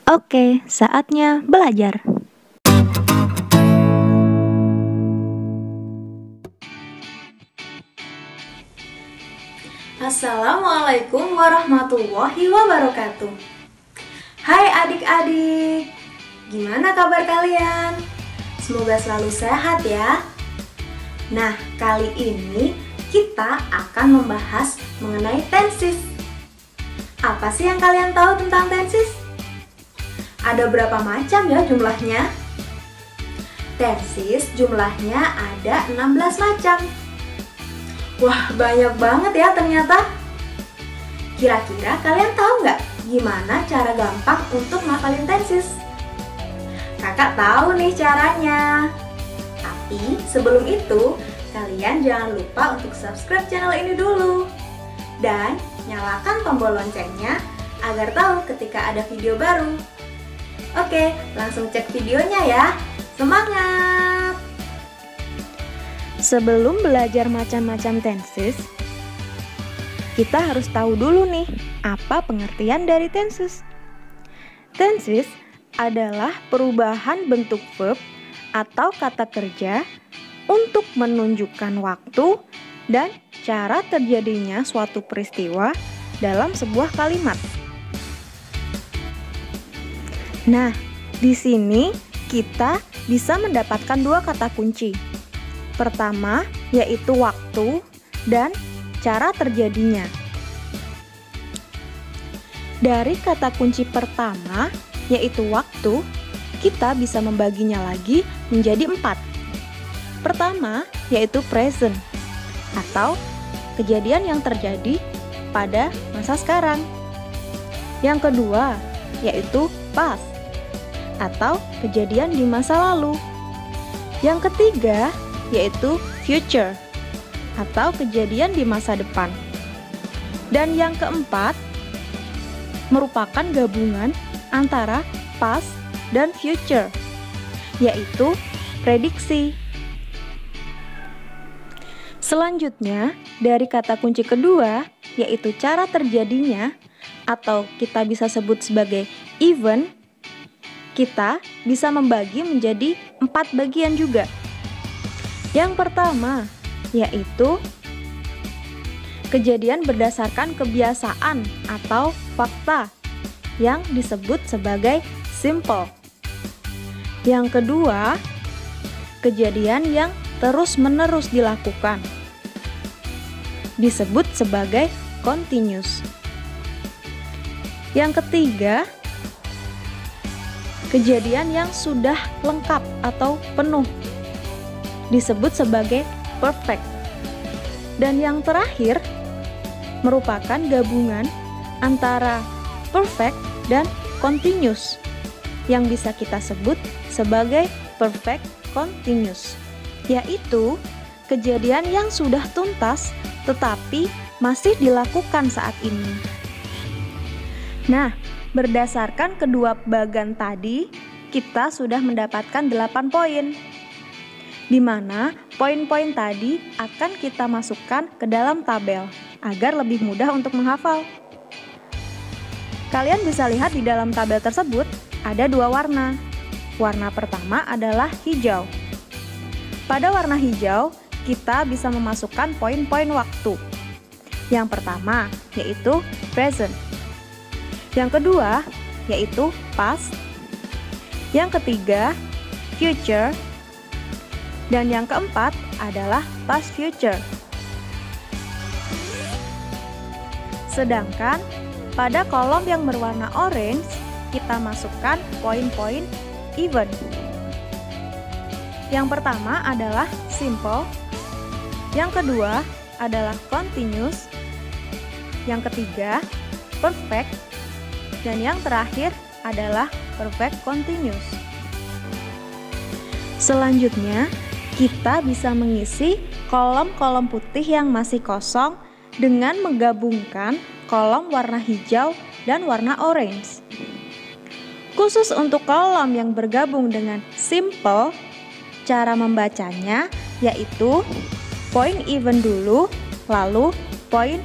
Oke, saatnya belajar. Assalamualaikum warahmatullahi wabarakatuh. Hai adik-adik, gimana kabar kalian? Semoga selalu sehat ya. Nah, kali ini kita akan membahas mengenai tenses. Apa sih yang kalian tahu tentang tenses? Ada berapa macam ya jumlahnya? Tenses jumlahnya ada 16 macam. Wah, banyak banget ya ternyata. Kira-kira kalian tahu nggak gimana cara gampang untuk ngafalin tenses? Kakak tahu nih caranya. Tapi sebelum itu, kalian jangan lupa untuk subscribe channel ini dulu. Dan nyalakan tombol loncengnya agar tahu ketika ada video baru. Oke, langsung cek videonya ya. Semangat! Sebelum belajar macam-macam tenses, kita harus tahu dulu nih, apa pengertian dari tenses. Tenses adalah perubahan bentuk verb atau kata kerja untuk menunjukkan waktu dan cara terjadinya suatu peristiwa dalam sebuah kalimat. Nah, di sini kita bisa mendapatkan dua kata kunci. Pertama, yaitu waktu dan cara terjadinya. Dari kata kunci pertama, yaitu waktu, kita bisa membaginya lagi menjadi 4. Pertama, yaitu present, atau kejadian yang terjadi pada masa sekarang. Yang kedua, yaitu past, atau kejadian di masa lalu. Yang ketiga, yaitu future, atau kejadian di masa depan. Dan yang keempat, merupakan gabungan antara past dan future, yaitu prediksi. Selanjutnya, dari kata kunci kedua, yaitu cara terjadinya, atau kita bisa sebut sebagai event, kita bisa membagi menjadi 4 bagian juga. Yang pertama, yaitu kejadian berdasarkan kebiasaan atau fakta yang disebut sebagai simple. Yang kedua, kejadian yang terus-menerus dilakukan disebut sebagai continuous. Yang ketiga, kejadian yang sudah lengkap atau penuh disebut sebagai perfect. Dan yang terakhir merupakan gabungan antara perfect dan continuous yang bisa kita sebut sebagai perfect continuous, yaitu kejadian yang sudah tuntas tetapi masih dilakukan saat ini. Nah, berdasarkan kedua bagan tadi, kita sudah mendapatkan 8 poin, di mana poin-poin tadi akan kita masukkan ke dalam tabel agar lebih mudah untuk menghafal. Kalian bisa lihat di dalam tabel tersebut ada 2 warna. Warna pertama adalah hijau. Pada warna hijau, kita bisa memasukkan poin-poin waktu. Yang pertama yaitu present. Yang kedua, yaitu past. Yang ketiga, future. Dan yang keempat adalah past future. Sedangkan pada kolom yang berwarna orange, kita masukkan poin-poin event. Yang pertama adalah simple. Yang kedua adalah continuous. Yang ketiga, perfect. Dan yang terakhir adalah perfect continuous. Selanjutnya, kita bisa mengisi kolom-kolom putih yang masih kosong dengan menggabungkan kolom warna hijau dan warna orange. Khusus untuk kolom yang bergabung dengan simple, cara membacanya yaitu poin event dulu, lalu poin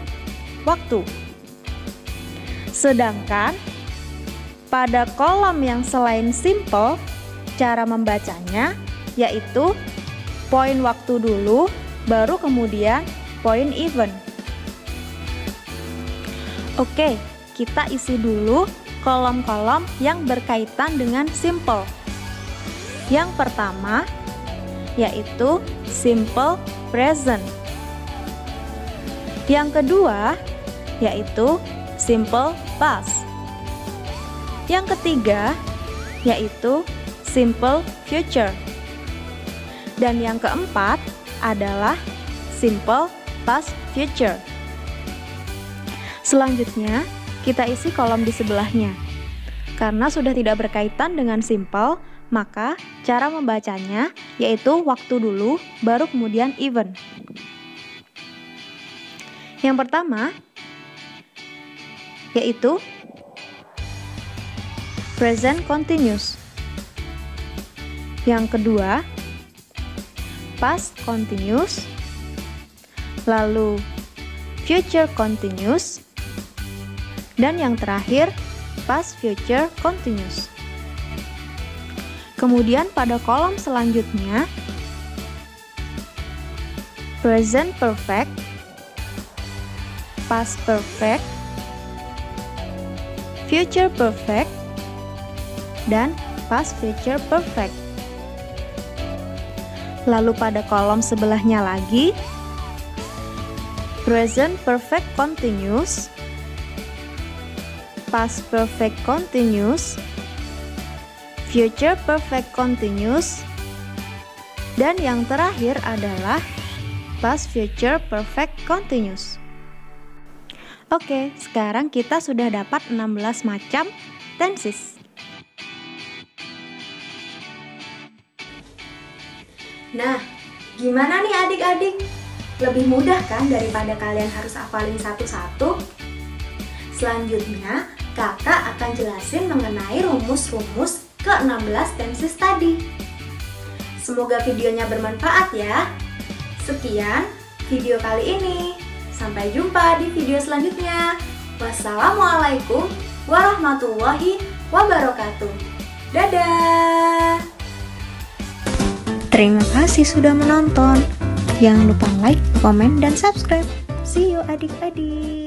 waktu. Sedangkan pada kolom yang selain simple, cara membacanya yaitu poin waktu dulu, baru kemudian poin event. Oke, kita isi dulu kolom-kolom yang berkaitan dengan simple. Yang pertama yaitu simple present. Yang kedua yaitu simple past. Yang ketiga yaitu simple future. Dan yang keempat adalah simple past future. Selanjutnya, kita isi kolom di sebelahnya. Karena sudah tidak berkaitan dengan simple, maka cara membacanya yaitu waktu dulu, baru kemudian event. Yang pertama yaitu present continuous. Yang kedua, past continuous. Lalu future continuous. Dan yang terakhir, past future continuous. Kemudian pada kolom selanjutnya, present perfect, past perfect, future perfect, dan past future perfect. Lalu pada kolom sebelahnya lagi, present perfect continuous, past perfect continuous, future perfect continuous, dan yang terakhir adalah past future perfect continuous. Oke, sekarang kita sudah dapat 16 macam tenses. Nah, gimana nih adik-adik? Lebih mudah kan daripada kalian harus hafalin satu-satu? Selanjutnya, kakak akan jelasin mengenai rumus-rumus ke-16 tenses tadi. Semoga videonya bermanfaat ya. Sekian video kali ini. Sampai jumpa di video selanjutnya. Wassalamualaikum warahmatullahi wabarakatuh. Dadah! Terima kasih sudah menonton. Jangan lupa like, komen, dan subscribe. See you adik-adik.